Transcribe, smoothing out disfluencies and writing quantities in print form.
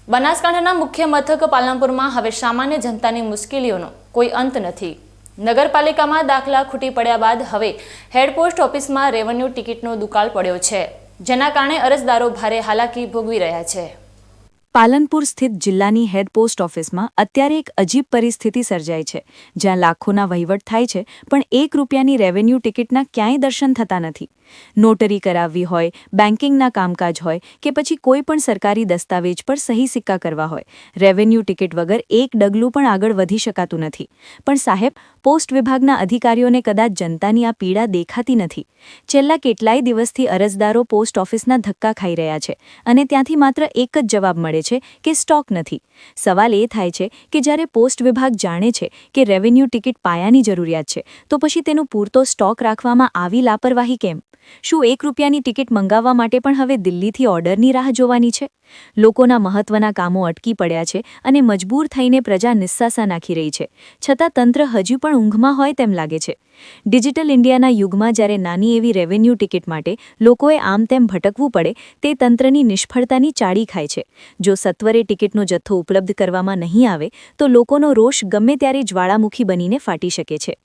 બનાસકાંઠાના મુખ્ય મથક પાલનપુરમાં હવે સામાન્ય જનતાની મુશ્કેલીઓનો કોઈ અંત નથી। નગરપાલિકામાં દાખલા ખૂટી પડ્યા બાદ હવે હેડ પોસ્ટ ઓફિસમાં રેવન્યુ ટિકિટનો દુકાળ પડ્યો છે, જેના કારણે અરજદારો ભારે હાલાકી ભોગવી રહ્યા છે। પાલનપુર સ્થિત જિલ્લાની હેડ પોસ્ટ ઓફિસમાં અત્યારે એક અજીબ પરિસ્થિતિ સર્જાઈ છે, જ્યાં લાખોના વહીવટ થાય છે પણ ₹1ની રેવન્યુ ટિકિટના ક્યાંય દર્શન થતા નથી। નોટરી કરાવવી હોય, બેન્કિંગના કામકાજ હોય કે પછી કોઈ પણ સરકારી દસ્તાવેજ પર સહી સિક્કા કરવા હોય, રેવન્યુ ટિકિટ વગર એક ડગલું પણ આગળ વધી શકાતું નથી। પણ સાહેબ, પોસ્ટ વિભાગના અધિકારીઓને કદાચ જનતાની આ પીડા દેખાતી નથી। છેલ્લા કેટલાય દિવસથી અરજદારો પોસ્ટ ઓફિસના ધક્કા ખાઈ રહ્યા છે અને ત્યાંથી માત્ર એક જ જવાબ મળે છે કે સ્ટોક નથી। સવાલ એ થાય છે કે જ્યારે પોસ્ટ વિભાગ જાણે છે કે રેવન્યુ ટિકિટ પાયાની જરૂરિયાત છે, તો પછી તેનો પૂરતો સ્ટોક રાખવામાં આવી લાપરવાહી કેમ? શું ₹1ની ટિકિટ મંગાવવા માટે પણ હવે દિલ્હીથી ઓર્ડરની રાહ જોવાની છે? લોકોના મહત્વના કામો અટકી પડ્યા છે અને મજબૂર થઈને પ્રજા નિસ્સાસા નાખી રહી છે, છતાં તંત્ર હજુ પણ ઊંઘમાં હોય તેમ લાગે છે। ડિજિટલ ઇન્ડિયાના યુગમાં જ્યારે નાની એવી રેવન્યુ ટિકિટ માટે લોકોએ આમ તેમ ભટકવું પડે, તે તંત્રની નિષ્ફળતાની ચાડી ખાય છે। જો સત્વરે ટિકિટનો જથ્થો ઉપલબ્ધ કરવામાં નહીં આવે તો લોકોનો રોષ ગમે ત્યારે જ્વાળામુખી બનીને ફાટી શકે છે।